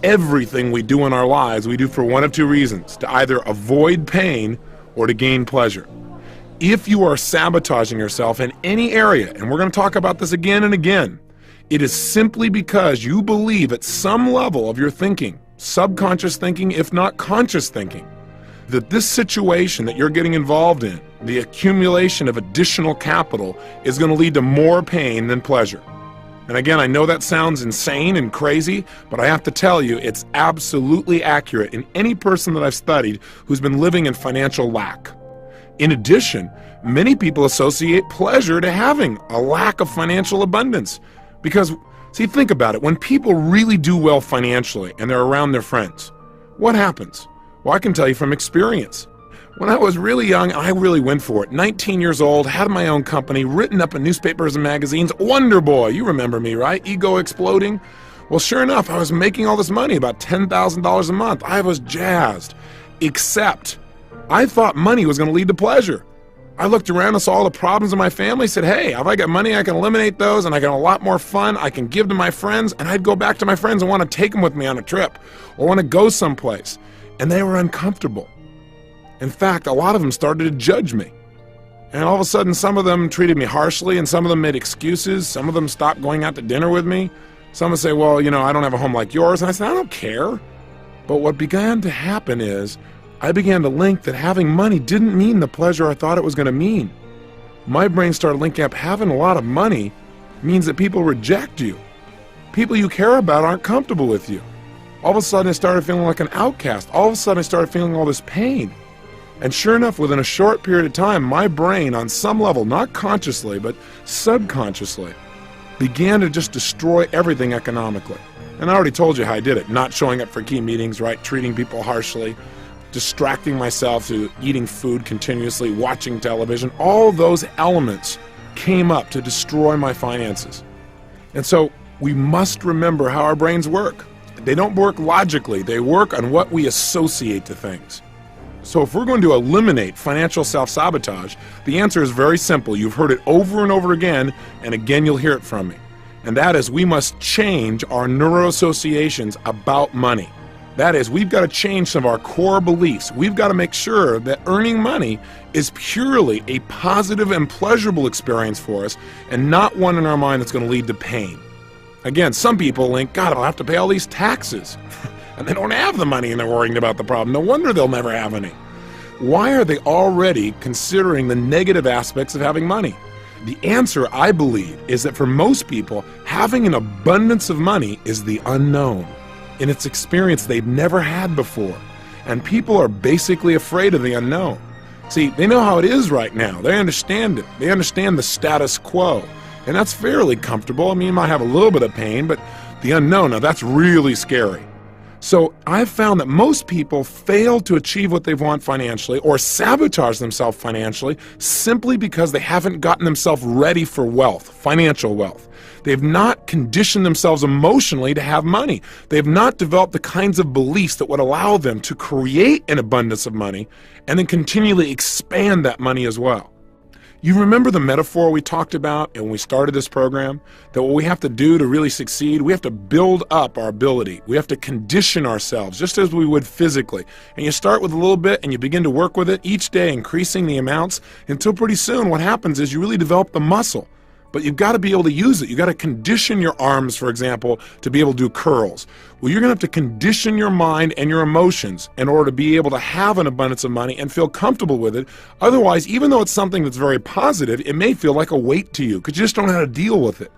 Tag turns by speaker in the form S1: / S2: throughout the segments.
S1: Everything we do in our lives, we do for one of two reasons: to either avoid pain or to gain pleasure. If you are sabotaging yourself in any area, and we're going to talk about this again and again, it is simply because you believe at some level of your thinking, subconscious thinking, if not conscious thinking, that this situation that you're getting involved in, the accumulation of additional capital, is going to lead to more pain than pleasure. And again, I know that sounds insane and crazy, but I have to tell you, it's absolutely accurate in any person that I've studied who's been living in financial lack. In addition, many people associate pleasure to having a lack of financial abundance. Because, see, think about it. When people really do well financially and they're around their friends, what happens? Well, I can tell you from experience. When I was really young, I really went for it. 19 years old, had my own company, written up in newspapers and magazines. Wonder Boy, you remember me, right? Ego exploding. Well, sure enough, I was making all this money, about $10,000 a month. I was jazzed. Except, I thought money was going to lead to pleasure. I looked around and saw all the problems in my family, said, hey, if I got money, I can eliminate those, and I got a lot more fun. I can give to my friends, and I'd go back to my friends and want to take them with me on a trip or want to go someplace. And they were uncomfortable. In fact, a lot of them started to judge me. And all of a sudden, some of them treated me harshly, and some of them made excuses. Some of them stopped going out to dinner with me. Some would say, well, you know, I don't have a home like yours. And I said, I don't care. But what began to happen is I began to link that having money didn't mean the pleasure I thought it was going to mean. My brain started linking up having a lot of money means that people reject you. People you care about aren't comfortable with you. All of a sudden, I started feeling like an outcast. All of a sudden, I started feeling all this pain. And sure enough, within a short period of time, my brain, on some level, not consciously, but subconsciously, began to just destroy everything economically. And I already told you how I did it. Not showing up for key meetings, right? Treating people harshly, distracting myself to eating food continuously, watching television. All those elements came up to destroy my finances. And so we must remember how our brains work. They don't work logically. They work on what we associate to things. So if we're going to eliminate financial self-sabotage, the answer is very simple. You've heard it over and over again, and again you'll hear it from me. And that is, we must change our neuroassociations about money. That is, we've got to change some of our core beliefs. We've got to make sure that earning money is purely a positive and pleasurable experience for us, and not one in our mind that's going to lead to pain. Again, some people think, God, I'll have to pay all these taxes. And they don't have the money and they're worrying about the problem. No wonder they'll never have any. Why are they already considering the negative aspects of having money? The answer, I believe, is that for most people, having an abundance of money is the unknown. In its experience they've never had before. And people are basically afraid of the unknown. See, they know how it is right now. They understand it. They understand the status quo. And that's fairly comfortable. I mean, you might have a little bit of pain, but the unknown, now that's really scary. So I've found that most people fail to achieve what they want financially or sabotage themselves financially simply because they haven't gotten themselves ready for wealth, financial wealth. They've not conditioned themselves emotionally to have money. They've not developed the kinds of beliefs that would allow them to create an abundance of money and then continually expand that money as well. You remember the metaphor we talked about when we started this program? That what we have to do to really succeed, we have to build up our ability. We have to condition ourselves, just as we would physically. And you start with a little bit and you begin to work with it each day, increasing the amounts, until pretty soon what happens is you really develop the muscle. But you've got to be able to use it. You've got to condition your arms, for example, to be able to do curls. Well, you're going to have to condition your mind and your emotions in order to be able to have an abundance of money and feel comfortable with it. Otherwise, even though it's something that's very positive, it may feel like a weight to you because you just don't know how to deal with it.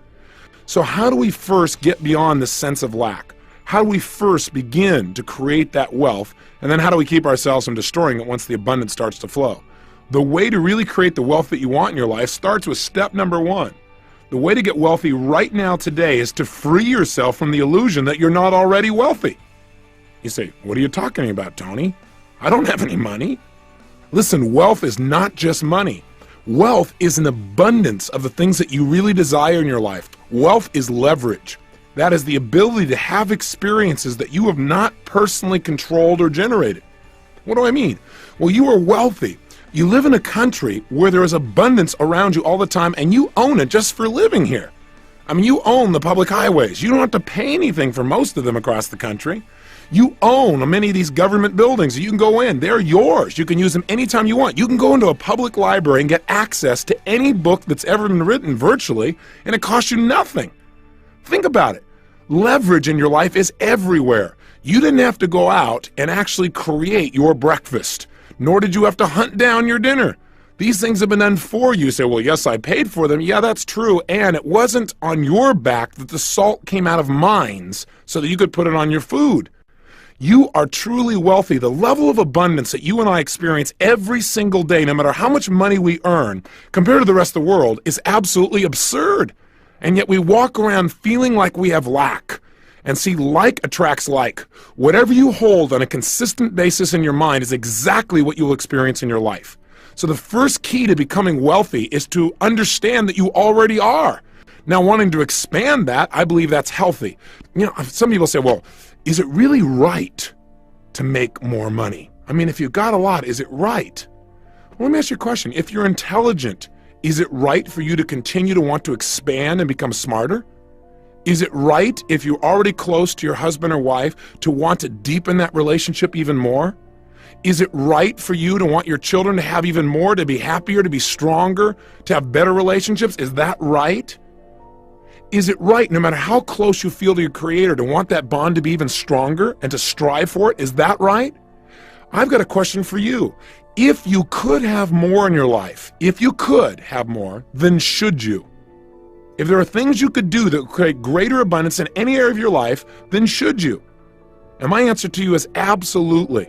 S1: So how do we first get beyond this sense of lack? How do we first begin to create that wealth? And then how do we keep ourselves from destroying it once the abundance starts to flow? The way to really create the wealth that you want in your life starts with step number one. The way to get wealthy right now today is to free yourself from the illusion that you're not already wealthy. You say, what are you talking about, Tony? I don't have any money. Listen, wealth is not just money. Wealth is an abundance of the things that you really desire in your life. Wealth is leverage. That is the ability to have experiences that you have not personally controlled or generated. What do I mean? Well, you are wealthy. You live in a country where there is abundance around you all the time, and you own it just for living here. I mean, you own the public highways. You don't have to pay anything for most of them across the country. You own many of these government buildings. You can go in. They're yours. You can use them anytime you want. You can go into a public library and get access to any book that's ever been written virtually, and it costs you nothing. Think about it. Leverage in your life is everywhere. You didn't have to go out and actually create your breakfast, nor did you have to hunt down your dinner. These things have been done for you. You say, well, yes, I paid for them. Yeah, that's true. And it wasn't on your back that the salt came out of mines so that you could put it on your food. You are truly wealthy. The level of abundance that you and I experience every single day, no matter how much money we earn, compared to the rest of the world, is absolutely absurd. And yet we walk around feeling like we have lack. And see, like attracts like. Whatever you hold on a consistent basis in your mind is exactly what you will experience in your life. So the first key to becoming wealthy is to understand that you already are. Now, wanting to expand that, I believe that's healthy. You know, some people say, well, is it really right to make more money? I mean, if you've got a lot, is it right? Well, let me ask you a question. If you're intelligent, is it right for you to continue to want to expand and become smarter? Is it right, if you're already close to your husband or wife, to want to deepen that relationship even more? Is it right for you to want your children to have even more, to be happier, to be stronger, to have better relationships? Is that right? Is it right, no matter how close you feel to your Creator, to want that bond to be even stronger and to strive for it? Is that right? I've got a question for you. If you could have more in your life, if you could have more, then should you? If there are things you could do that would create greater abundance in any area of your life, then should you? And my answer to you is absolutely.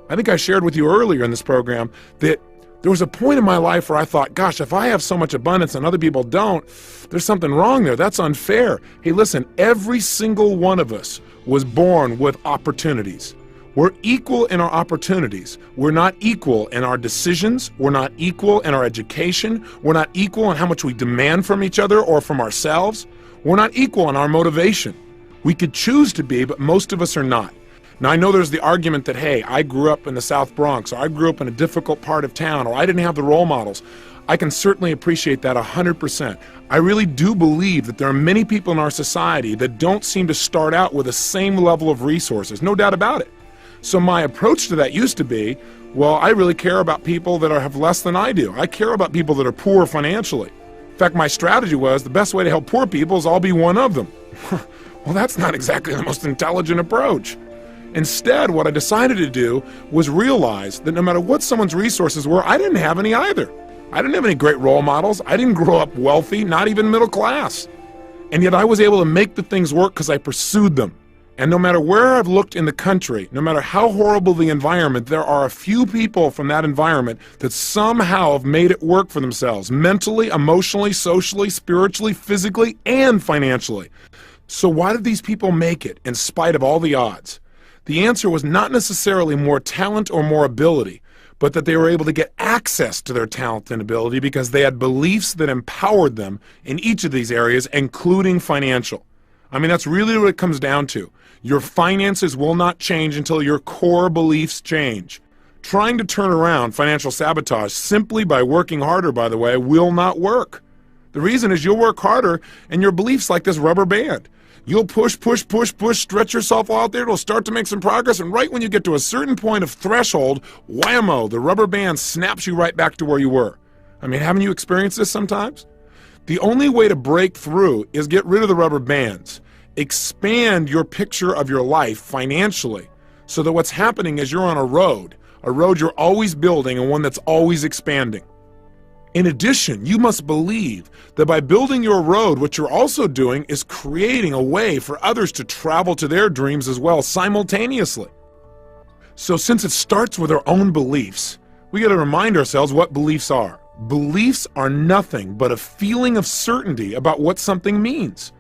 S1: I think I shared with you earlier in this program that there was a point in my life where I thought, gosh, if I have so much abundance and other people don't, there's something wrong there. That's unfair. Hey, listen, every single one of us was born with opportunities. We're equal in our opportunities. We're not equal in our decisions. We're not equal in our education. We're not equal in how much we demand from each other or from ourselves. We're not equal in our motivation. We could choose to be, but most of us are not. Now, I know there's the argument that, hey, I grew up in the South Bronx, or I grew up in a difficult part of town, or I didn't have the role models. I can certainly appreciate that 100%. I really do believe that there are many people in our society that don't seem to start out with the same level of resources, no doubt about it. So my approach to that used to be, well, I really care about people that have less than I do. I care about people that are poor financially. In fact, my strategy was the best way to help poor people is I'll be one of them. Well, that's not exactly the most intelligent approach. Instead, what I decided to do was realize that no matter what someone's resources were, I didn't have any either. I didn't have any great role models. I didn't grow up wealthy, not even middle class. And yet I was able to make the things work because I pursued them. And no matter where I've looked in the country, no matter how horrible the environment, there are a few people from that environment that somehow have made it work for themselves, mentally, emotionally, socially, spiritually, physically, and financially. So why did these people make it in spite of all the odds? The answer was not necessarily more talent or more ability, but that they were able to get access to their talent and ability because they had beliefs that empowered them in each of these areas, including financial. I mean, that's really what it comes down to. Your finances will not change until your core beliefs change. Trying to turn around financial sabotage simply by working harder, by the way, will not work. The reason is you'll work harder and your beliefs like this rubber band. You'll push, stretch yourself out there, it'll start to make some progress, and right when you get to a certain point of threshold, whammo, the rubber band snaps you right back to where you were. I mean, haven't you experienced this sometimes? The only way to break through is get rid of the rubber bands. Expand your picture of your life financially so that what's happening is you're on a road you're always building and one that's always expanding. In addition, you must believe that by building your road, what you're also doing is creating a way for others to travel to their dreams as well simultaneously. So since it starts with our own beliefs, we got to remind ourselves what beliefs are. Beliefs are nothing but a feeling of certainty about what something means.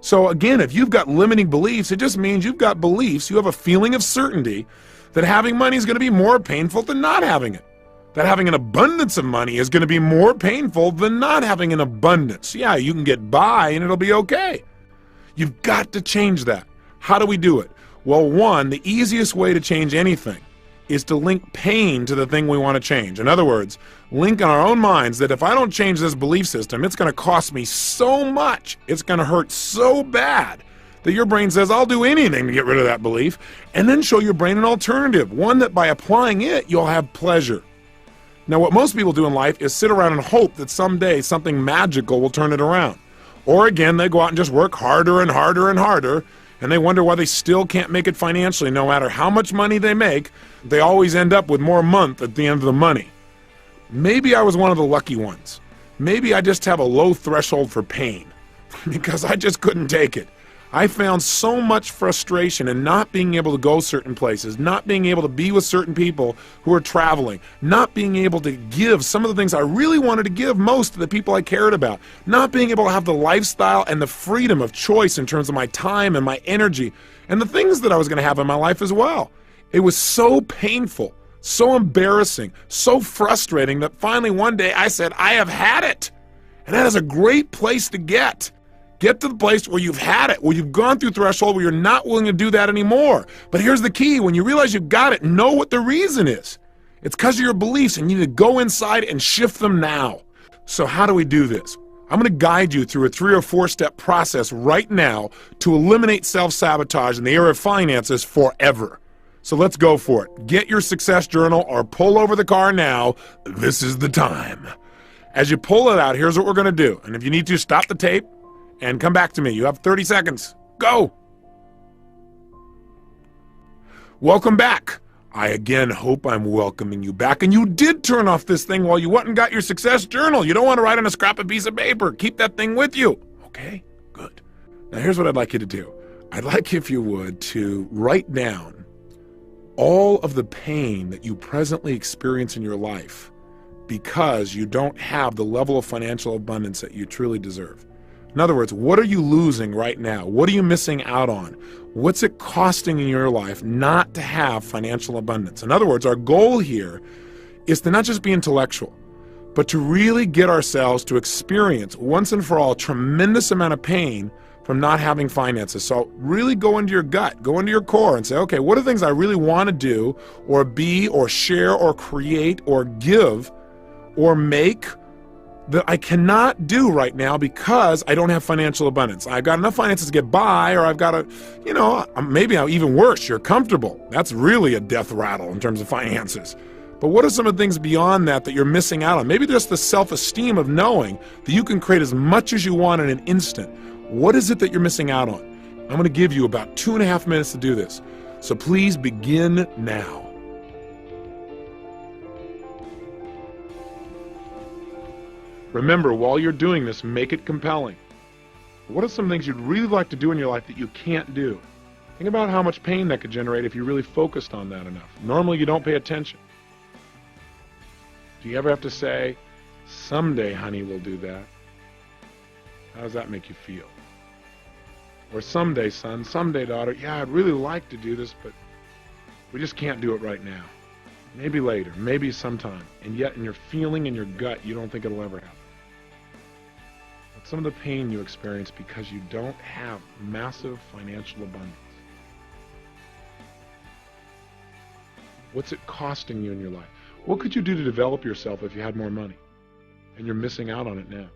S1: So again, if you've got limiting beliefs, it just means you've got beliefs, you have a feeling of certainty that having money is going to be more painful than not having it. That having an abundance of money is going to be more painful than not having an abundance. Yeah, you can get by and it'll be okay. You've got to change that. How do we do it? Well, one, the easiest way to change anything is to link pain to the thing we want to change. In other words, link in our own minds that if I don't change this belief system, it's going to cost me so much, it's going to hurt so bad, that your brain says, I'll do anything to get rid of that belief, and then show your brain an alternative, one that by applying it, you'll have pleasure. Now, what most people do in life is sit around and hope that someday something magical will turn it around. Or again, they go out and just work harder and harder and harder, and they wonder why they still can't make it financially. No matter how much money they make, they always end up with more month at the end of the money. Maybe I was one of the lucky ones. Maybe I just have a low threshold for pain because I just couldn't take it. I found so much frustration in not being able to go certain places, not being able to be with certain people who are traveling, not being able to give some of the things I really wanted to give most to the people I cared about, not being able to have the lifestyle and the freedom of choice in terms of my time and my energy and the things that I was going to have in my life as well. It was so painful, so embarrassing, so frustrating that finally one day I said, I have had it. And that is a great place to get. Get to the place where you've had it, where you've gone through threshold, where you're not willing to do that anymore. But here's the key. When you realize you've got it, know what the reason is. It's because of your beliefs, and you need to go inside and shift them now. So how do we do this? I'm going to guide you through a 3 or 4 step process right now to eliminate self-sabotage in the area of finances forever. So let's go for it. Get your success journal or pull over the car now. This is the time. As you pull it out, here's what we're going to do. And if you need to, stop the tape and come back to me. You have 30 seconds. Go. Welcome back. I again hope I'm welcoming you back. And you did turn off this thing while you went and got your success journal. You don't want to write on a scrap of piece of paper. Keep that thing with you. Okay? Good. Now here's what I'd like you to do. I'd like, if you would, to write down all of the pain that you presently experience in your life because you don't have the level of financial abundance that you truly deserve. In other words, what are you losing right now? What are you missing out on? What's it costing in your life not to have financial abundance? In other words, our goal here is to not just be intellectual, but to really get ourselves to experience once and for all a tremendous amount of pain from not having finances. So really go into your gut, go into your core and say, okay, what are the things I really want to do or be or share or create or give or make that I cannot do right now because I don't have financial abundance. I've got enough finances to get by, or I've got maybe even worse, you're comfortable. That's really a death rattle in terms of finances. But what are some of the things beyond that that you're missing out on? Maybe just the self-esteem of knowing that you can create as much as you want in an instant. What is it that you're missing out on? I'm going to give you about 2.5 minutes to do this. So please begin now. Remember, while you're doing this, make it compelling. What are some things you'd really like to do in your life that you can't do? Think about how much pain that could generate if you really focused on that enough. Normally, you don't pay attention. Do you ever have to say, someday, honey, we'll do that? How does that make you feel? Or someday, son, someday, daughter, yeah, I'd really like to do this, but we just can't do it right now. Maybe later, maybe sometime. And yet, in your feeling, in your gut, you don't think it'll ever happen. Some of the pain you experience because you don't have massive financial abundance. What's it costing you in your life? What could you do to develop yourself if you had more money? And you're missing out on it now.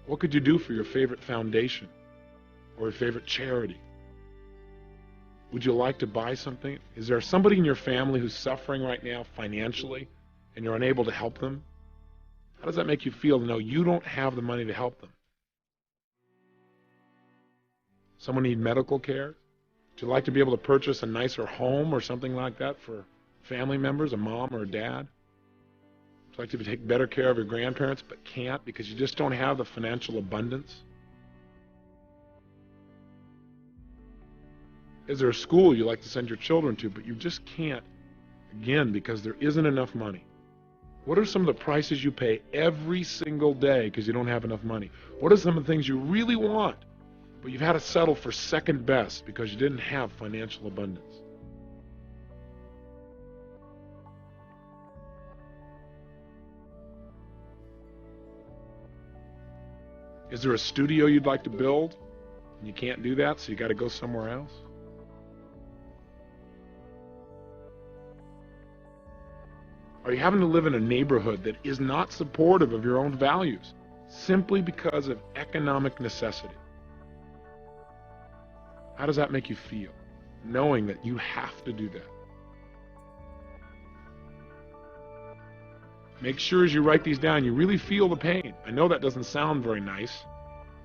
S1: What could you do for your favorite foundation or your favorite charity? Would you like to buy something? Is there somebody in your family who's suffering right now financially and you're unable to help them? How does that make you feel to know you don't have the money to help them? Someone need medical care? Would you like to be able to purchase a nicer home or something like that for family members, a mom or a dad? Would you like to take better care of your grandparents but can't because you just don't have the financial abundance? Is there a school you like to send your children to but you just can't, again, because there isn't enough money? What are some of the prices you pay every single day because you don't have enough money? What are some of the things you really want, but you've had to settle for second best because you didn't have financial abundance? Is there a studio you'd like to build and you can't do that, so you got to go somewhere else? Are you having to live in a neighborhood that is not supportive of your own values simply because of economic necessity? How does that make you feel, knowing that you have to do that? Make sure as you write these down, you really feel the pain. I know that doesn't sound very nice,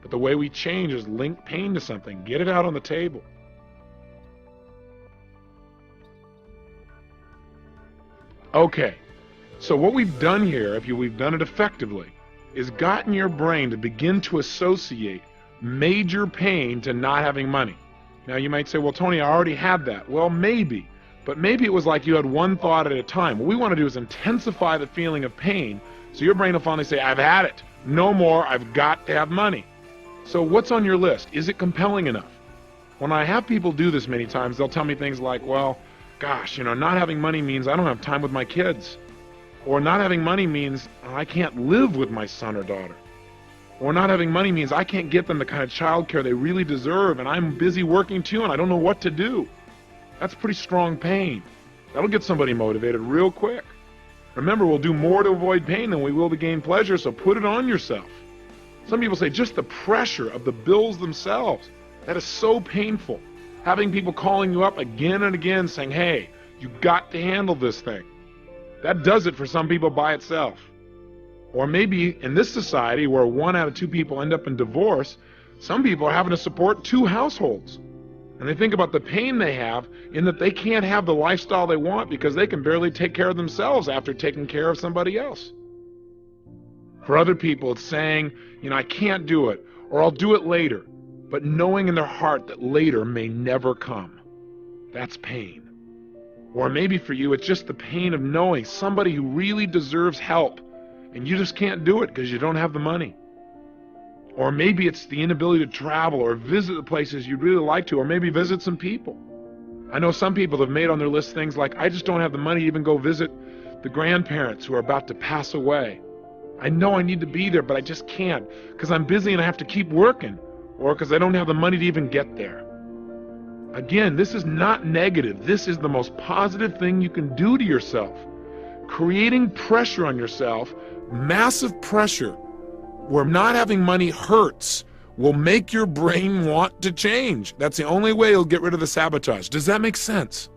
S1: but the way we change is link pain to something. Get it out on the table. Okay, so what we've done here, if we've done it effectively, is gotten your brain to begin to associate major pain to not having money. Now you might say, well, Tony, I already had that. Well, maybe. But maybe it was like you had one thought at a time. What we want to do is intensify the feeling of pain so your brain will finally say, I've had it. No more. I've got to have money. So what's on your list? Is it compelling enough? When I have people do this many times, they'll tell me things like, well, gosh, not having money means I don't have time with my kids. Or not having money means I can't live with my son or daughter. Or not having money means I can't get them the kind of child care they really deserve, and I'm busy working too, and I don't know what to do. That's pretty strong pain. That'll get somebody motivated real quick. Remember, we'll do more to avoid pain than we will to gain pleasure, so put it on yourself. Some people say just the pressure of the bills themselves, that is so painful. Having people calling you up again and again saying, hey, you got to handle this thing. That does it for some people by itself. Or maybe in this society where 1 out of 2 people end up in divorce, some people are having to support 2 households. And they think about the pain they have in that they can't have the lifestyle they want because they can barely take care of themselves after taking care of somebody else. For other people, it's saying, I can't do it, or I'll do it later, but knowing in their heart that later may never come. That's pain. Or maybe for you, it's just the pain of knowing somebody who really deserves help, and you just can't do it because you don't have the money. Or maybe it's the inability to travel or visit the places you'd really like to, or maybe visit some people. I know some people have made on their list things like, I just don't have the money to even go visit the grandparents who are about to pass away. I know I need to be there, but I just can't because I'm busy and I have to keep working, or because I don't have the money to even get there. Again, this is not negative. This is the most positive thing you can do to yourself. Creating pressure on yourself, massive pressure, where not having money hurts, will make your brain want to change. That's the only way you'll get rid of the sabotage. Does that make sense?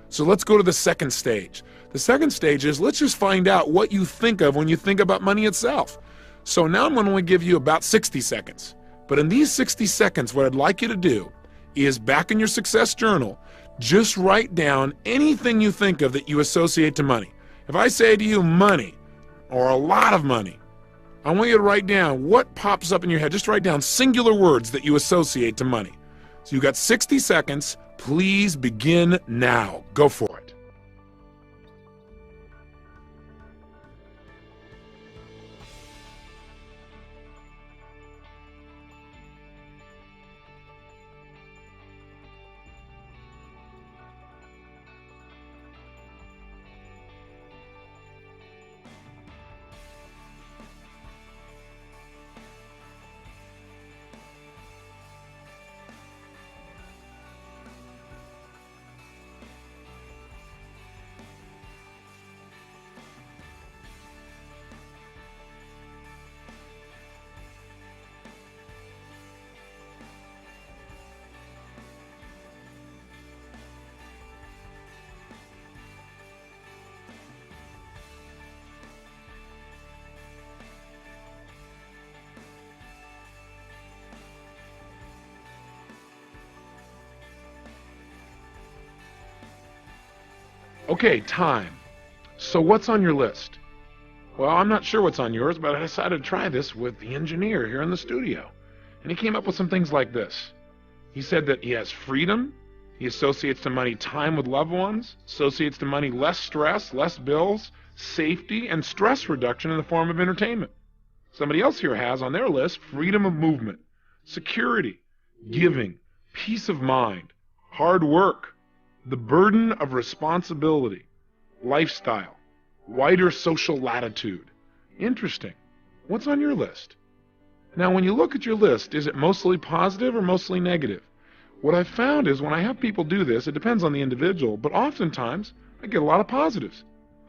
S1: So let's go to the second stage. The second stage is, let's just find out what you think of when you think about money itself. So now I'm going to give you about 60 seconds. But in these 60 seconds, what I'd like you to do is, back in your success journal, just write down anything you think of that you associate to money. If I say to you money, or a lot of money, I want you to write down what pops up in your head. Just write down singular words that you associate to money. So you've got 60 seconds. Please begin now. Go for it. Okay, time. So what's on your list? Well, I'm not sure what's on yours, but I decided to try this with the engineer here in the studio. And he came up with some things like this. He said that he has freedom. He associates to money time with loved ones, associates to money less stress, less bills, safety, and stress reduction in the form of entertainment. Somebody else here has on their list freedom of movement, security, giving, peace of mind, hard work, the burden of responsibility, lifestyle, wider social latitude. Interesting. What's on your list? Now, when you look at your list, is it mostly positive or mostly negative? What I've found is when I have people do this, it depends on the individual, but oftentimes I get a lot of positives.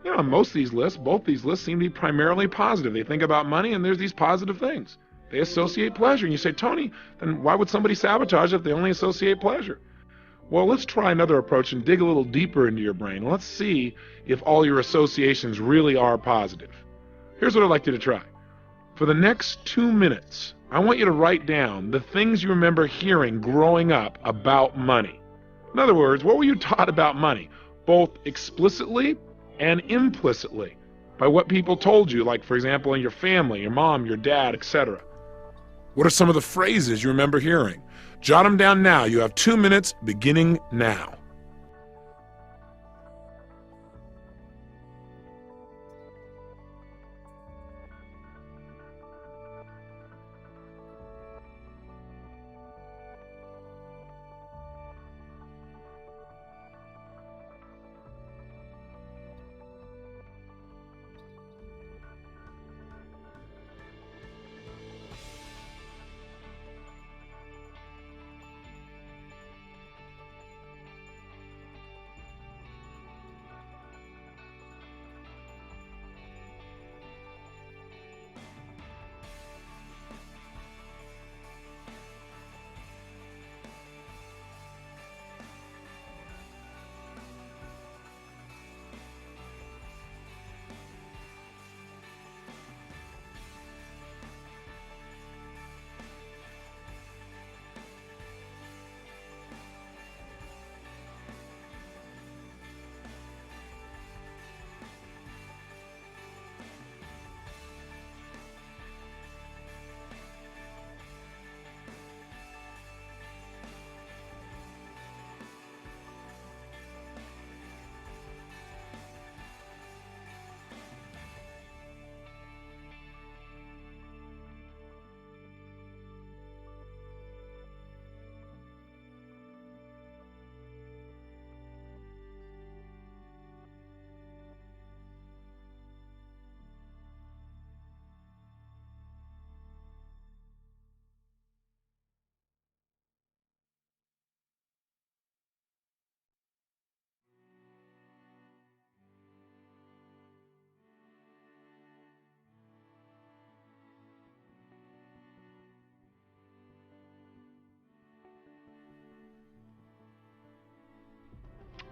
S1: On most of these lists, both these lists seem to be primarily positive. They think about money and there's these positive things. They associate pleasure. And you say, Tony, then why would somebody sabotage if they only associate pleasure? Well, let's try another approach and dig a little deeper into your brain. Let's see if all your associations really are positive. Here's what I'd like you to try. For the next 2 minutes, I want you to write down the things you remember hearing growing up about money. In other words, what were you taught about money, both explicitly and implicitly, by what people told you, like, for example, in your family, your mom, your dad, etc. What are some of the phrases you remember hearing? Jot them down now. You have 2 minutes beginning now.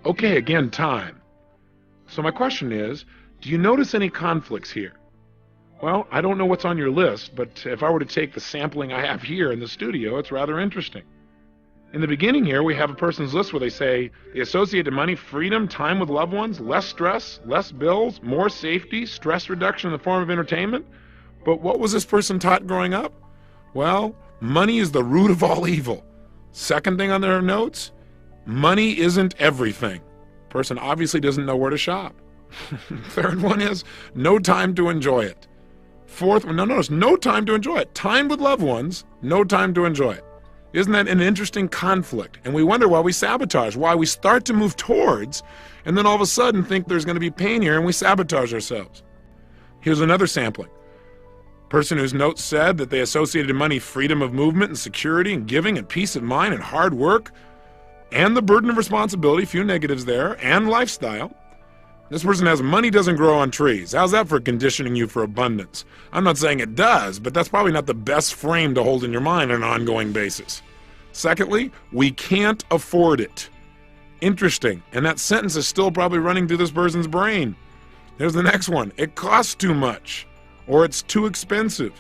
S1: Okay, again, time. So my question is, do you notice any conflicts here? Well, I don't know what's on your list, but if I were to take the sampling I have here in the studio, it's rather interesting. In the beginning here, we have a person's list where they say they associate to money freedom, time with loved ones, less stress, less bills, more safety, stress reduction in the form of entertainment. But what was this person taught growing up? Well, money is the root of all evil. Second thing on their notes, money isn't everything. Person obviously doesn't know where to shop. Third one is no time to enjoy it. Fourth one, notice no time to enjoy it. Time with loved ones, no time to enjoy it. Isn't that an interesting conflict? And we wonder why we sabotage, why we start to move towards, and then all of a sudden think there's going to be pain here and we sabotage ourselves. Here's another sampling. Person whose notes said that they associated money freedom of movement and security and giving and peace of mind and hard work and the burden of responsibility, few negatives there, and lifestyle. This person has money doesn't grow on trees. How's that for conditioning you for abundance? I'm not saying it does, but that's probably not the best frame to hold in your mind on an ongoing basis. Secondly, we can't afford it. Interesting, and that sentence is still probably running through this person's brain. Here's the next one. It costs too much, or it's too expensive.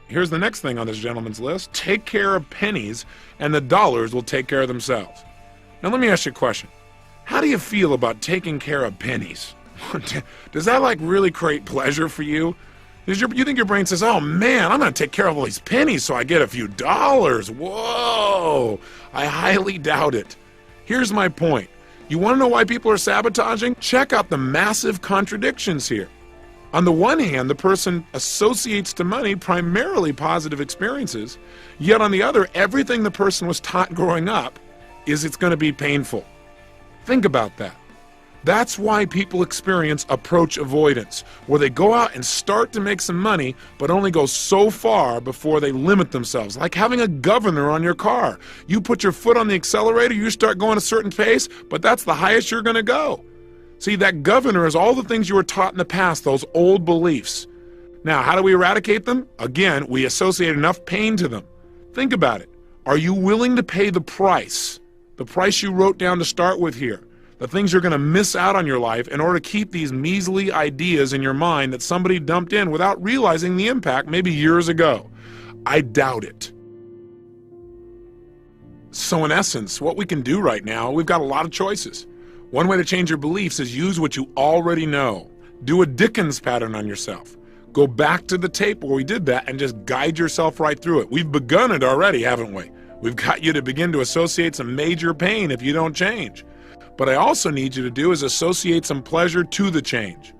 S1: Here's the next thing on this gentleman's list. Take care of pennies, and the dollars will take care of themselves. Now let me ask you a question. How do you feel about taking care of pennies? Does that really create pleasure for you? You think your brain says, oh man, I'm going to take care of all these pennies so I get a few dollars. Whoa, I highly doubt it. Here's my point. You want to know why people are sabotaging? Check out the massive contradictions here. On the one hand, the person associates to money primarily positive experiences, yet on the other, everything the person was taught growing up is it's going to be painful. Think about that. That's why people experience approach avoidance, where they go out and start to make some money, but only go so far before they limit themselves. Like having a governor on your car. You put your foot on the accelerator, you start going a certain pace, but that's the highest you're going to go. See, that governor is all the things you were taught in the past, those old beliefs. Now, how do we eradicate them? Again, we associate enough pain to them. Think about it. Are you willing to pay the price you wrote down to start with here, the things you're going to miss out on your life in order to keep these measly ideas in your mind that somebody dumped in without realizing the impact maybe years ago? I doubt it. So in essence, what we can do right now, we've got a lot of choices. One way to change your beliefs is use what you already know. Do a Dickens pattern on yourself. Go back to the tape where we did that and just guide yourself right through it. We've begun it already, haven't we? We've got you to begin to associate some major pain if you don't change. But I also need you to do is associate some pleasure to the change.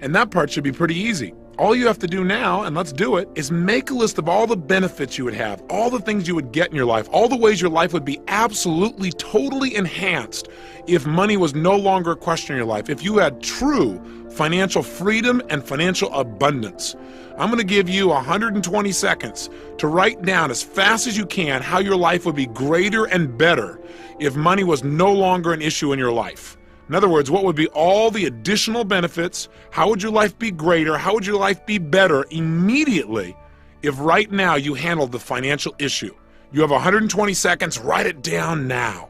S1: And that part should be pretty easy. All you have to do now, and let's do it, is make a list of all the benefits you would have, all the things you would get in your life, all the ways your life would be absolutely, totally enhanced if money was no longer a question in your life, if you had true financial freedom and financial abundance. I'm going to give you 120 seconds to write down as fast as you can how your life would be greater and better if money was no longer an issue in your life. In other words, what would be all the additional benefits? How would your life be greater? How would your life be better immediately if right now you handled the financial issue? You have 120 seconds. Write it down now.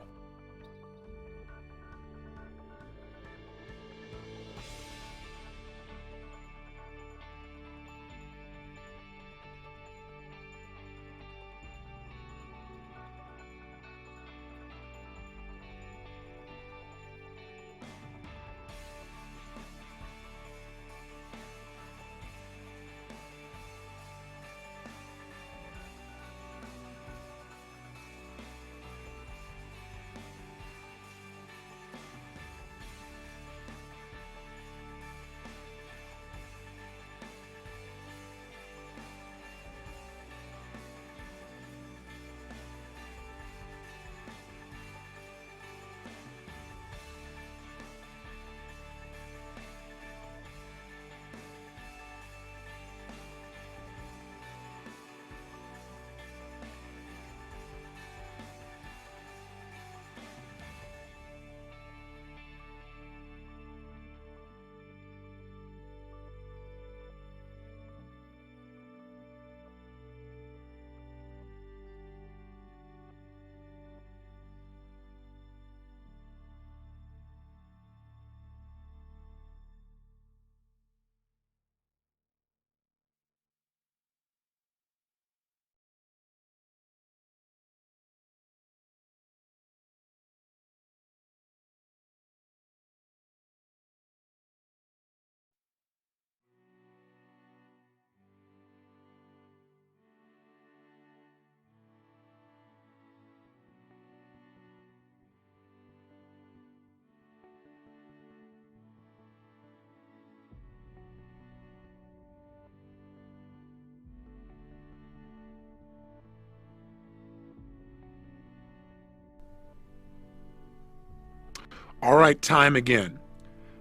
S1: All right, time again.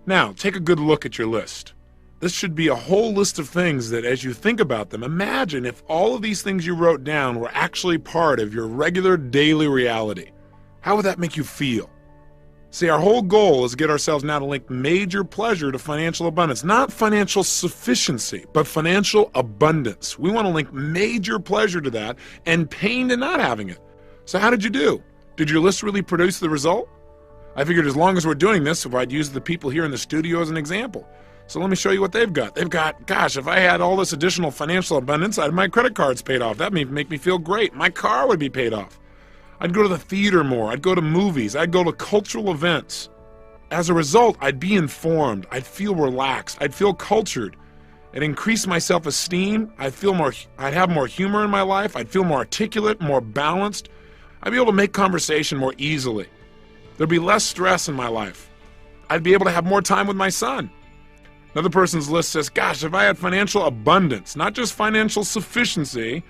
S1: Now, take a good look at your list. This should be a whole list of things that as you think about them, imagine if all of these things you wrote down were actually part of your regular daily reality. How would that make you feel? See, our whole goal is to get ourselves now to link major pleasure to financial abundance. Not financial sufficiency, but financial abundance. We want to link major pleasure to that and pain to not having it. So how did you do? Did your list really produce the result? I figured as long as we're doing this, if I'd use the people here in the studio as an example. So let me show you what they've got. They've got, gosh, if I had all this additional financial abundance, I'd have my credit cards paid off. That would make me feel great. My car would be paid off. I'd go to the theater more. I'd go to movies. I'd go to cultural events. As a result, I'd be informed. I'd feel relaxed. I'd feel cultured. It'd increase my self-esteem. I'd have more humor in my life. I'd feel more articulate, more balanced. I'd be able to make conversation more easily. There'd be less stress in my life. I'd be able to have more time with my son. Another person's list says, gosh, if I had financial abundance, not just financial sufficiency,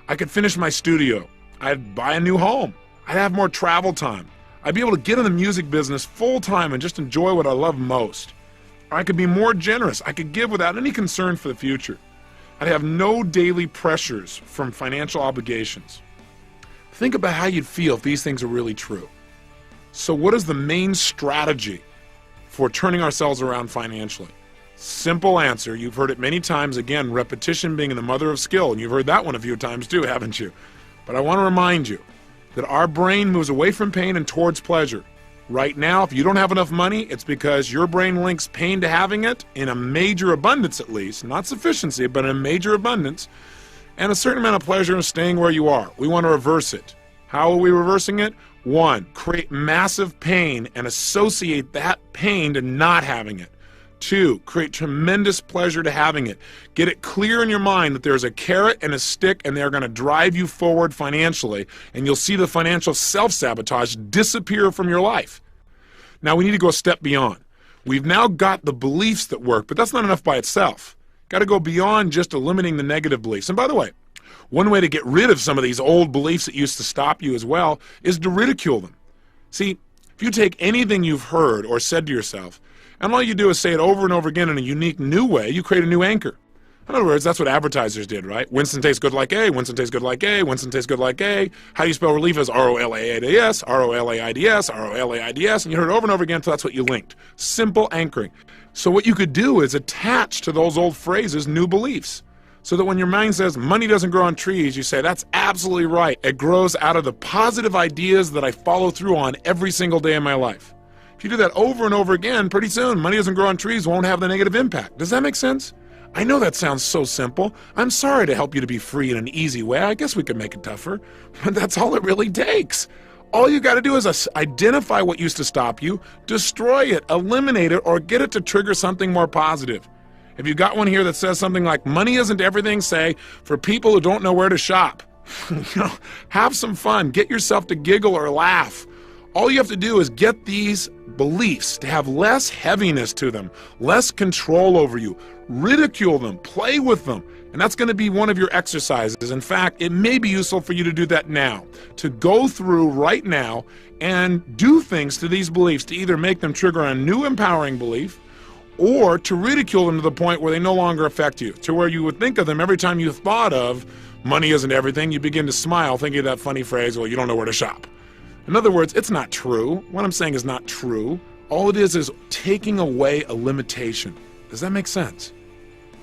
S1: I could finish my studio. I'd buy a new home. I'd have more travel time. I'd be able to get in the music business full time and just enjoy what I love most. Or I could be more generous. I could give without any concern for the future. I'd have no daily pressures from financial obligations. Think about how you'd feel if these things are really true. So what is the main strategy for turning ourselves around financially? Simple answer. You've heard it many times. Again, repetition being the mother of skill. And you've heard that one a few times too, haven't you? But I want to remind you that our brain moves away from pain and towards pleasure. Right now, if you don't have enough money, it's because your brain links pain to having it in a major abundance at least, not sufficiency, but in a major abundance, and a certain amount of pleasure in staying where you are. We want to reverse it. How are we reversing it? 1, create massive pain and associate that pain to not having it. 2, create tremendous pleasure to having it. Get it clear in your mind that there's a carrot and a stick and they're going to drive you forward financially, and you'll see the financial self-sabotage disappear from your life. Now we need to go a step beyond. We've now got the beliefs that work, but that's not enough by itself. Got to go beyond just eliminating the negative beliefs. And by the way, one way to get rid of some of these old beliefs that used to stop you as well is to ridicule them. See, if you take anything you've heard or said to yourself, and all you do is say it over and over again in a unique new way, you create a new anchor. In other words, that's what advertisers did, right? Winston tastes good like A, Winston tastes good like A, Winston tastes good like A. How do you spell relief? As R-O-L-A-I-D-S, R-O-L-A-I-D-S, R-O-L-A-I-D-S, and you heard it over and over again until that's what you linked. Simple anchoring. So what you could do is attach to those old phrases new beliefs. So that when your mind says money doesn't grow on trees, you say that's absolutely right. It grows out of the positive ideas that I follow through on every single day of my life. If you do that over and over again, pretty soon, money doesn't grow on trees won't have the negative impact. Does that make sense? I know that sounds so simple. I'm sorry to help you to be free in an easy way. I guess we could make it tougher, but that's all it really takes. All you got to do is identify what used to stop you, destroy it, eliminate it, or get it to trigger something more positive. If you got one here that says something like, money isn't everything, say, for people who don't know where to shop. Have some fun. Get yourself to giggle or laugh. All you have to do is get these beliefs to have less heaviness to them, less control over you. Ridicule them, play with them, and that's going to be one of your exercises. In fact, it may be useful for you to do that now, to go through right now and do things to these beliefs to either make them trigger a new empowering belief or to ridicule them to the point where they no longer affect you, to where you would think of them every time you thought of money isn't everything, you begin to smile thinking of that funny phrase, well, you don't know where to shop. In other words, it's not true. What I'm saying is not true. All it is taking away a limitation. Does that make sense?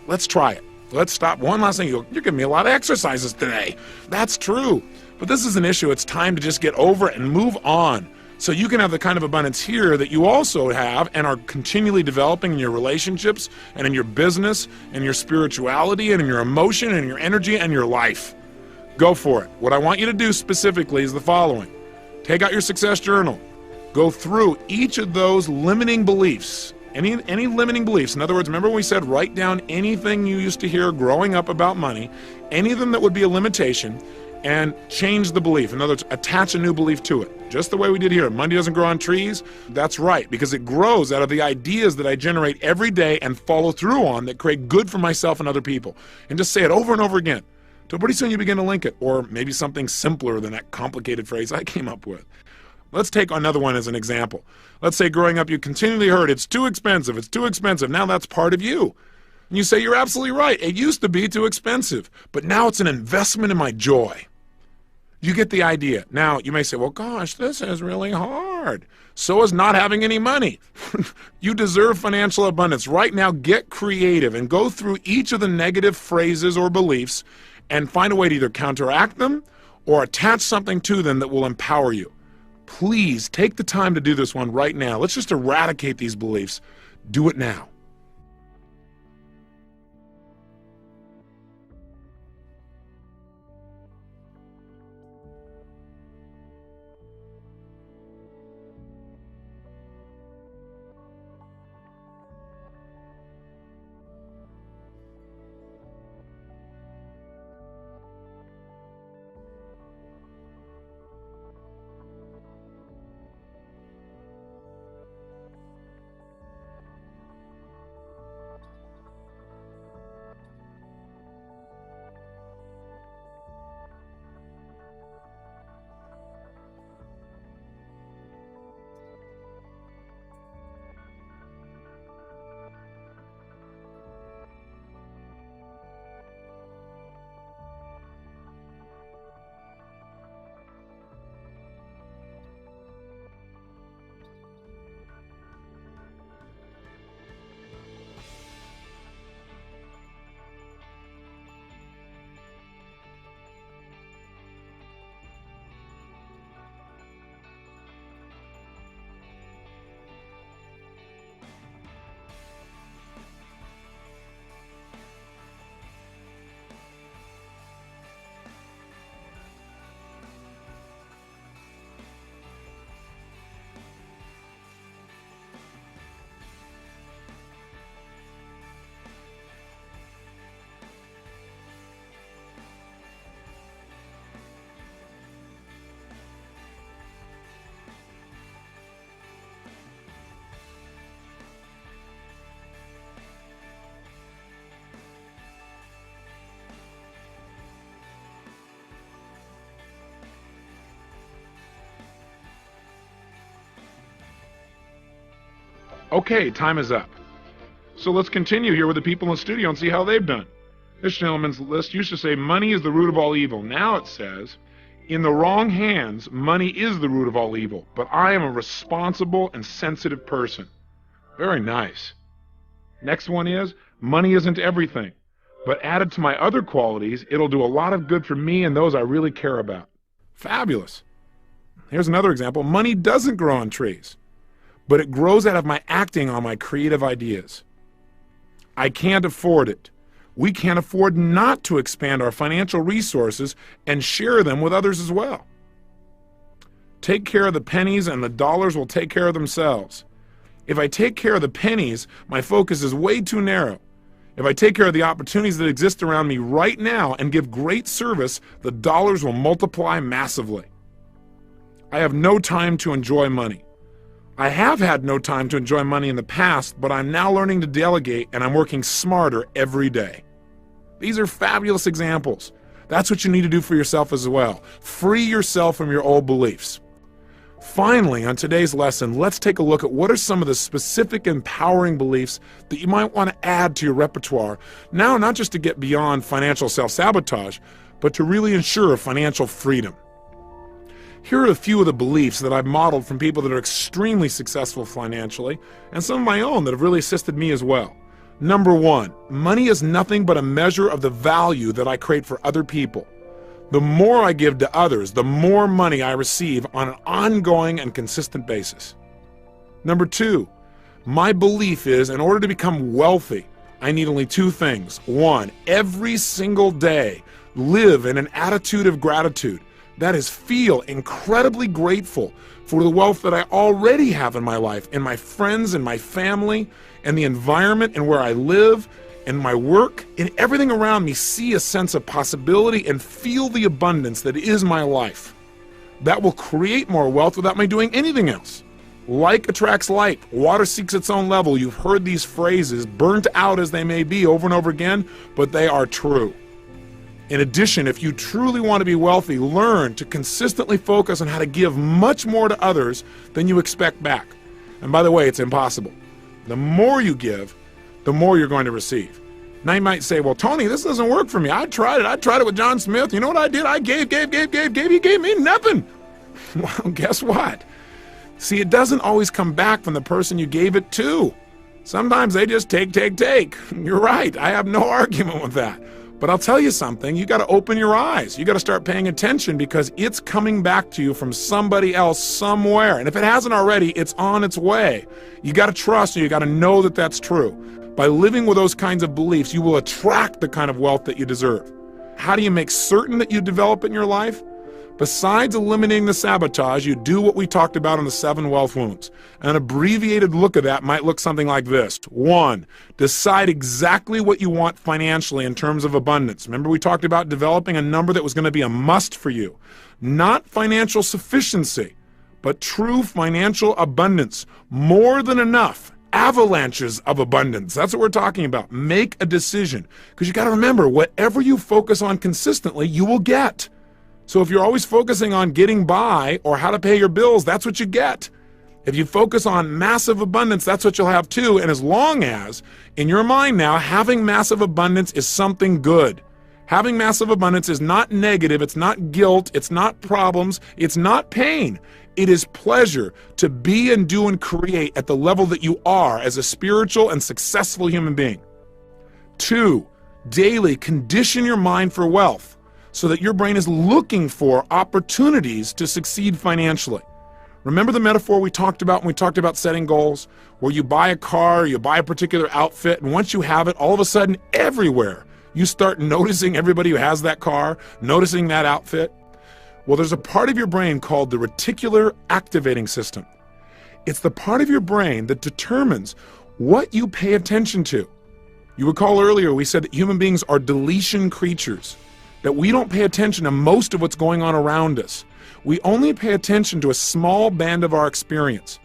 S1: Let's try it. Let's stop. One last thing. You're giving me a lot of exercises today. That's true. But this is an issue. It's time to just get over it and move on. So you can have the kind of abundance here that you also have and are continually developing in your relationships and in your business and your spirituality and in your emotion and your energy and your life. Go for it. What I want you to do specifically is the following. Take out your success journal. Go through each of those limiting beliefs. Any limiting beliefs. In other words, remember we said write down anything you used to hear growing up about money, any of them that would be a limitation, and change the belief. In other words, attach a new belief to it. Just the way we did here. Money doesn't grow on trees. That's right, because it grows out of the ideas that I generate every day and follow through on that create good for myself and other people. And just say it over and over again. So pretty soon you begin to link it, or maybe something simpler than that complicated phrase I came up with. Let's take another one as an example. Let's say growing up you continually heard, it's too expensive, it's too expensive. Now that's part of you. And you say, you're absolutely right. It used to be too expensive, but now it's an investment in my joy. You get the idea. Now you may say, well, gosh, this is really hard. So is not having any money. You deserve financial abundance. Right now, get creative and go through each of the negative phrases or beliefs and find a way to either counteract them or attach something to them that will empower you. Please take the time to do this one right now. Let's just eradicate these beliefs. Do it now. Okay, time is up. So let's continue here with the people in the studio and see how they've done. This gentleman's list used to say money is the root of all evil. Now it says, in the wrong hands, money is the root of all evil, but I am a responsible and sensitive person. Very nice. Next one is, money isn't everything, but added to my other qualities, it'll do a lot of good for me and those I really care about. Fabulous. Here's another example. Money doesn't grow on trees, but it grows out of my acting on my creative ideas. I can't afford it. We can't afford not to expand our financial resources and share them with others as well. Take care of the pennies and the dollars will take care of themselves. If I take care of the pennies, my focus is way too narrow. If I take care of the opportunities that exist around me right now and give great service, the dollars will multiply massively. I have no time to enjoy money. I have had no time to enjoy money in the past, but I'm now learning to delegate and I'm working smarter every day. These are fabulous examples. That's what you need to do for yourself as well. Free yourself from your old beliefs. Finally, on today's lesson, let's take a look at what are some of the specific empowering beliefs that you might want to add to your repertoire, now not just to get beyond financial self-sabotage, but to really ensure financial freedom. Here are a few of the beliefs that I've modeled from people that are extremely successful financially, and some of my own that have really assisted me as well. Number one, money is nothing but a measure of the value that I create for other people. The more I give to others, the more money I receive on an ongoing and consistent basis. Number two, my belief is in order to become wealthy, I need only two things. One, every single day, live in an attitude of gratitude. That is, feel incredibly grateful for the wealth that I already have in my life, in my friends, in my family, and the environment and where I live, in my work, in everything around me. See a sense of possibility and feel the abundance that is my life. That will create more wealth without me doing anything else. Like attracts like, water seeks its own level. You've heard these phrases, burnt out as they may be over and over again, but they are true. In addition, if you truly want to be wealthy, learn to consistently focus on how to give much more to others than you expect back. And by the way, it's impossible. The more you give, the more you're going to receive. Now you might say, well, Tony, this doesn't work for me. I tried it with John Smith. You know what I did? I gave. He gave me nothing. Well, guess what? See, it doesn't always come back from the person you gave it to. Sometimes they just take. You're right. I have no argument with that. But I'll tell you something, you got to open your eyes. You got to start paying attention because it's coming back to you from somebody else somewhere. And if it hasn't already, it's on its way. You got to trust and you got to know that that's true. By living with those kinds of beliefs, you will attract the kind of wealth that you deserve. How do you make certain that you develop it in your life? Besides eliminating the sabotage, you do what we talked about in the 7 wealth wounds. An abbreviated look of that might look something like this. 1, decide exactly what you want financially in terms of abundance. Remember we talked about developing a number that was going to be a must for you. Not financial sufficiency, but true financial abundance. More than enough. Avalanches of abundance. That's what we're talking about. Make a decision. Because you got to remember, whatever you focus on consistently, you will get. So if you're always focusing on getting by or how to pay your bills, that's what you get. If you focus on massive abundance, that's what you'll have too. And as long as, in your mind now, having massive abundance is something good. Having massive abundance is not negative, it's not guilt, it's not problems, it's not pain. It is pleasure to be and do and create at the level that you are as a spiritual and successful human being. 2, daily condition your mind for wealth, so that your brain is looking for opportunities to succeed financially. Remember the metaphor we talked about when we talked about setting goals, where you buy a car, you buy a particular outfit, and once you have it, all of a sudden, everywhere, you start noticing everybody who has that car, noticing that outfit. Well, there's a part of your brain called the reticular activating system. It's the part of your brain that determines what you pay attention to. You recall earlier we said that human beings are deletion creatures, that we don't pay attention to most of what's going on around us. We only pay attention to a small band of our experience.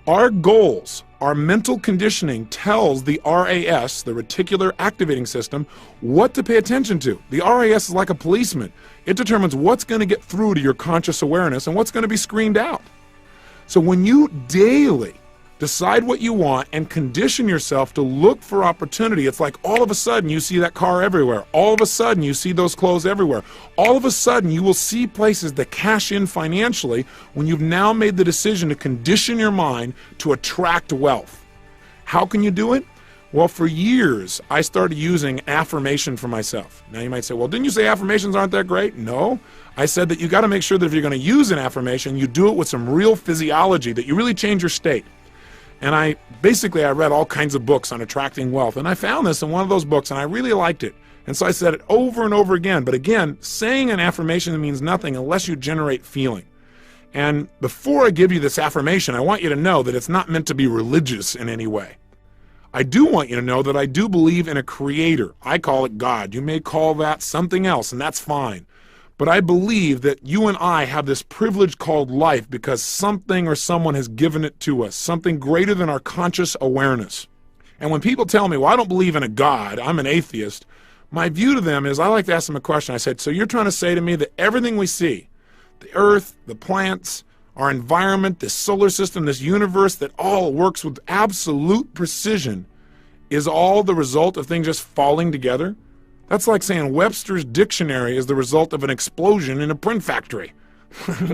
S1: Our goals, our mental conditioning tells the RAS, the reticular activating system, what to pay attention to. The RAS is like a policeman. It determines what's going to get through to your conscious awareness and what's going to be screened out. So when you daily Decide what you want and condition yourself to look for opportunity. It's like all of a sudden you see that car everywhere. All of a sudden you see those clothes everywhere. All of a sudden you will see places that cash in financially when you've now made the decision to condition your mind to attract wealth. How can you do it? Well, for years, I started using affirmation for myself. Now you might say, well, didn't you say affirmations aren't that great? No. I said that you got to make sure that if you're going to use an affirmation, you do it with some real physiology, that you really change your state. And I read all kinds of books on attracting wealth, and I found this in one of those books, and I really liked it. And so I said it over and over again. But again, saying an affirmation means nothing unless you generate feeling. And before I give you this affirmation, I want you to know that it's not meant to be religious in any way. I do want you to know that I do believe in a creator. I call it God. You may call that something else, and that's fine. But I believe that you and I have this privilege called life because something or someone has given it to us, something greater than our conscious awareness. And when people tell me, well, I don't believe in a God, I'm an atheist, my view to them is I like to ask them a question. I said, so you're trying to say to me that everything we see, the earth, the plants, our environment, this solar system, this universe that all works with absolute precision is all the result of things just falling together? That's like saying Webster's dictionary is the result of an explosion in a print factory.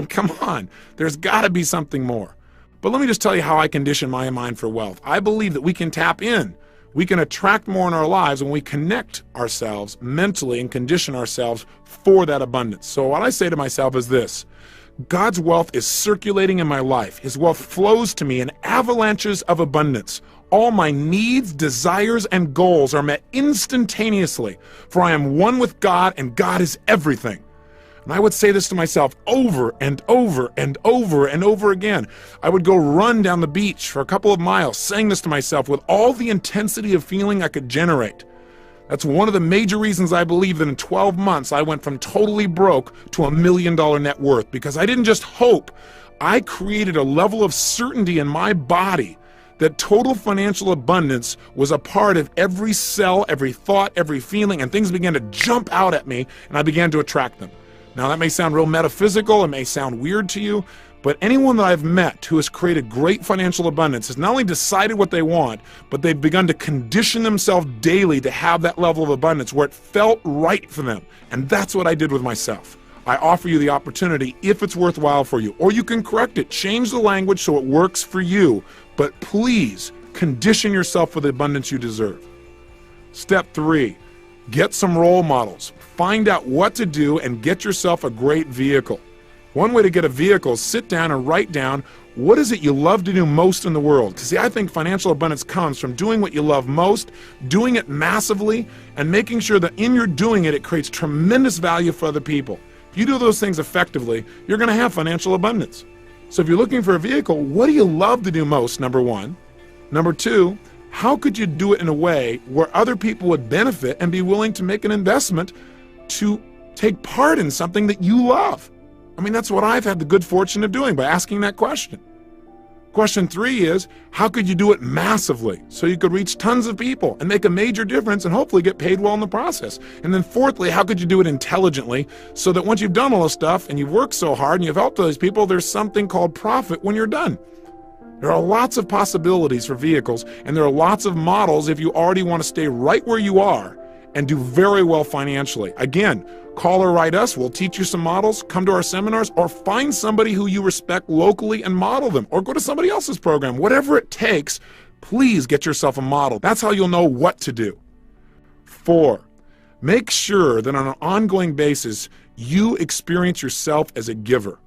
S1: Come on, there's got to be something more. But let me just tell you how I condition my mind for wealth. I believe that we can tap in. We can attract more in our lives when we connect ourselves mentally and condition ourselves for that abundance. So what I say to myself is this: God's wealth is circulating in my life. His wealth flows to me in avalanches of abundance. All my needs, desires, and goals are met instantaneously, for I am one with God, and God is everything. And I would say this to myself over and over and over and over again. I would go run down the beach for a couple of miles, saying this to myself with all the intensity of feeling I could generate. That's one of the major reasons I believe that in 12 months I went from totally broke to $1 million net worth, because I didn't just hope. I created a level of certainty in my body that total financial abundance was a part of every cell, every thought, every feeling, and things began to jump out at me, and I began to attract them. Now that may sound real metaphysical, it may sound weird to you, but anyone that I've met who has created great financial abundance has not only decided what they want, but they've begun to condition themselves daily to have that level of abundance where it felt right for them. And that's what I did with myself. I offer you the opportunity if it's worthwhile for you, or you can correct it, change the language so it works for you, but please condition yourself for the abundance you deserve. Step 3, get some role models. Find out what to do and get yourself a great vehicle. One way to get a vehicle is sit down and write down what is it you love to do most in the world. Because see, I think financial abundance comes from doing what you love most, doing it massively, and making sure that in your doing it, it creates tremendous value for other people. If you do those things effectively, you're going to have financial abundance. So if you're looking for a vehicle, what do you love to do most, number one? Number two, how could you do it in a way where other people would benefit and be willing to make an investment to take part in something that you love? I mean, that's what I've had the good fortune of doing by asking that question. Question 3 is, how could you do it massively so you could reach tons of people and make a major difference and hopefully get paid well in the process? And then fourthly, how could you do it intelligently so that once you've done all this stuff and you've worked so hard and you've helped those people, there's something called profit when you're done? There are lots of possibilities for vehicles, and there are lots of models if you already want to stay right where you are and do very well financially. Again, call or write us. We'll teach you some models. Come to our seminars, or find somebody who you respect locally and model them, or go to somebody else's program. Whatever it takes, please get yourself a model. That's how you'll know what to do. 4, make sure that on an ongoing basis, you experience yourself as a giver.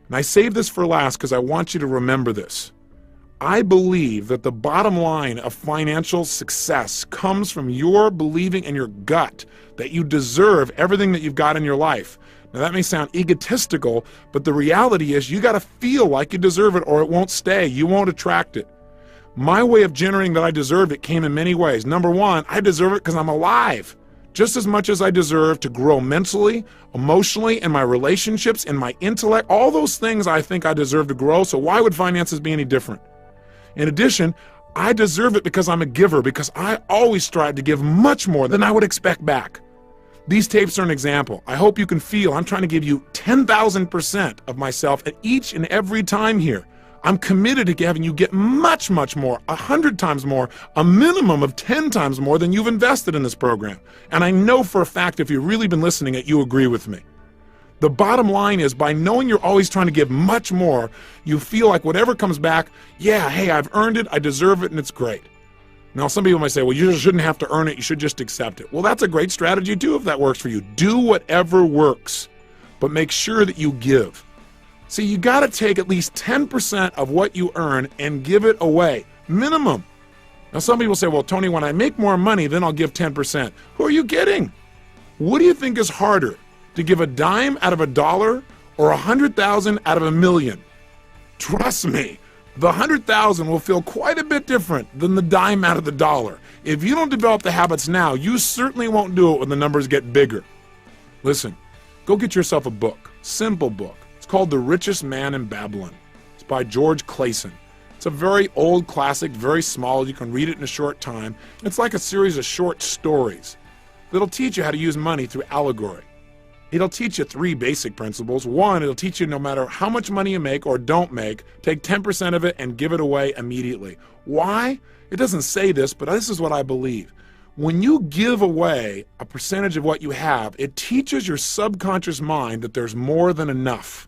S1: And I save this for last because I want you to remember this. I believe that the bottom line of financial success comes from your believing in your gut that you deserve everything that you've got in your life. Now that may sound egotistical, but the reality is you got to feel like you deserve it or it won't stay. You won't attract it. My way of generating that I deserved it came in many ways. Number 1, I deserve it because I'm alive. Just as much as I deserve to grow mentally, emotionally, in my relationships, in my intellect, all those things I think I deserve to grow, so why would finances be any different? In addition, I deserve it because I'm a giver, because I always strive to give much more than I would expect back. These tapes are an example. I hope you can feel I'm trying to give you 10,000% of myself at each and every time here. I'm committed to having you get much, much more, 100 times more, a minimum of 10 times more than you've invested in this program. And I know for a fact, if you've really been listening, that you agree with me. The bottom line is, by knowing you're always trying to give much more, you feel like whatever comes back, yeah, hey, I've earned it, I deserve it, and it's great. Now, some people might say, well, you shouldn't have to earn it, you should just accept it. Well, that's a great strategy too if that works for you. Do whatever works, but make sure that you give. See, you got to take at least 10% of what you earn and give it away, minimum. Now, some people say, well, Tony, when I make more money, then I'll give 10%. Who are you kidding? What do you think is harder, to give a dime out of $1 or 100,000 out of $1 million? Trust me, the 100,000 will feel quite a bit different than the dime out of the dollar. If you don't develop the habits now, you certainly won't do it when the numbers get bigger. Listen, go get yourself a book, simple book. It's called The Richest Man in Babylon. It's by George Clayson. It's a very old classic, very small. You can read it in a short time. It's like a series of short stories that'll teach you how to use money through allegory. It'll teach you 3 basic principles. 1, it'll teach you no matter how much money you make or don't make, take 10% of it and give it away immediately. Why? It doesn't say this, but this is what I believe. When you give away a percentage of what you have, it teaches your subconscious mind that there's more than enough.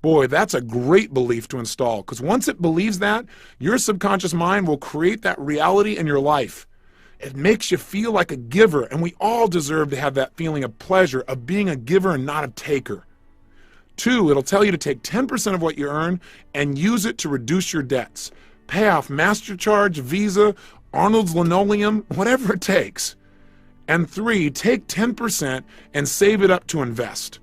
S1: Boy, that's a great belief to install, because once it believes that, your subconscious mind will create that reality in your life. It makes you feel like a giver, and we all deserve to have that feeling of pleasure of being a giver and not a taker. 2, it'll tell you to take 10% of what you earn and use it to reduce your debts. Pay off MasterCharge, Visa, Arnold's Linoleum, whatever it takes. And 3, take 10% and save it up to invest.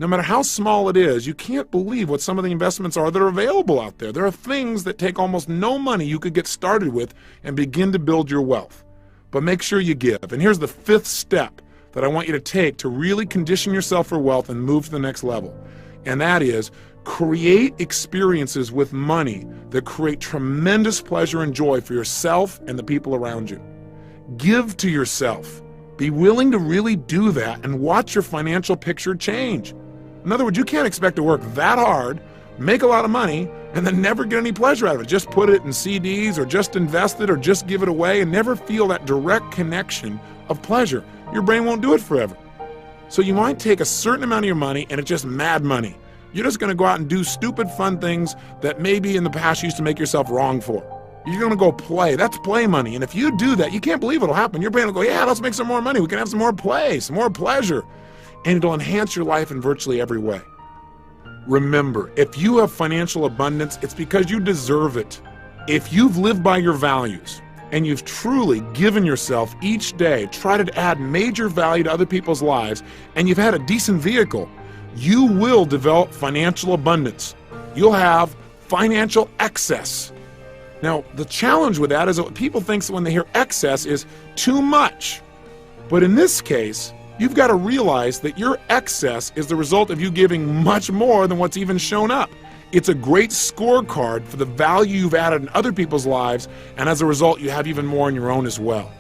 S1: No matter how small it is, you can't believe what some of the investments are that are available out there. There are things that take almost no money you could get started with and begin to build your wealth. But make sure you give. And here's the 5th step that I want you to take to really condition yourself for wealth and move to the next level. And that is, create experiences with money that create tremendous pleasure and joy for yourself and the people around you. Give to yourself. Be willing to really do that and watch your financial picture change. In other words, you can't expect to work that hard, make a lot of money, and then never get any pleasure out of it. Just put it in CDs or just invest it or just give it away and never feel that direct connection of pleasure. Your brain won't do it forever. So you might take a certain amount of your money and it's just mad money. You're just going to go out and do stupid fun things that maybe in the past you used to make yourself wrong for. You're going to go play. That's play money. And if you do that, you can't believe it'll happen. Your brain will go, yeah, let's make some more money. We can have some more play, some more pleasure. And it'll enhance your life in virtually every way. Remember, if you have financial abundance, it's because you deserve it. If you've lived by your values and you've truly given yourself each day, tried to add major value to other people's lives, and you've had a decent vehicle, you will develop financial abundance. You'll have financial excess. Now, the challenge with that is that people think when they hear excess is too much. But in this case, you've got to realize that your excess is the result of you giving much more than what's even shown up. It's a great scorecard for the value you've added in other people's lives, and as a result, you have even more in your own as well.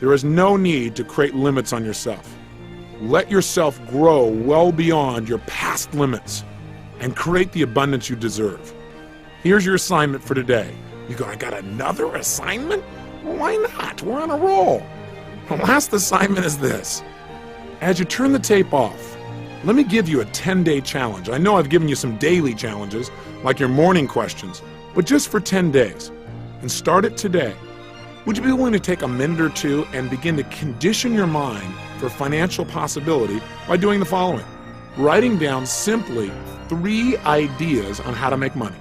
S1: There is no need to create limits on yourself. Let yourself grow well beyond your past limits and create the abundance you deserve. Here's your assignment for today. You go, I got another assignment? Well, why not? We're on a roll. The last assignment is this. As you turn the tape off, let me give you a 10-day challenge. I know I've given you some daily challenges, like your morning questions, but just for 10 days. And start it today. Would you be willing to take a minute or two and begin to condition your mind for financial possibility by doing the following? Writing down simply 3 ideas on how to make money.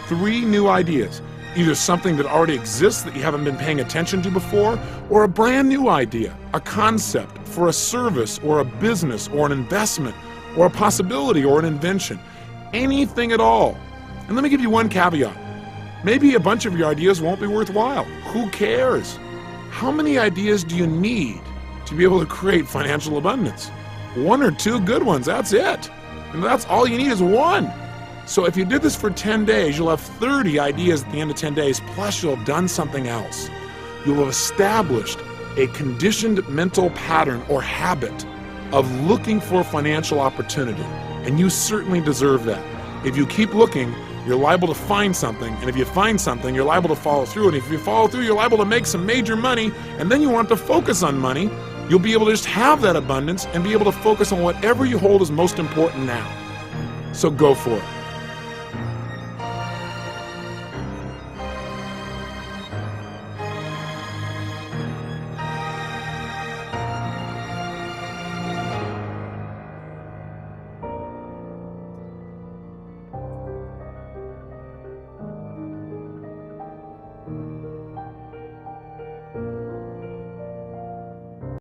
S1: 3 new ideas. Either something that already exists that you haven't been paying attention to before, or a brand new idea, a concept for a service or a business or an investment or a possibility or an invention. Anything at all. And let me give you one caveat. Maybe a bunch of your ideas won't be worthwhile. Who cares? How many ideas do you need to be able to create financial abundance? 1 or 2 good ones, that's it. And that's all you need is 1. So if you did this for 10 days, you'll have 30 ideas at the end of 10 days, plus you'll have done something else. You'll have established a conditioned mental pattern or habit of looking for financial opportunity, and you certainly deserve that. If you keep looking, you're liable to find something. And if you find something, you're liable to follow through. And if you follow through, you're liable to make some major money. And then you want to focus on money. You'll be able to just have that abundance and be able to focus on whatever you hold as most important now. So go for it.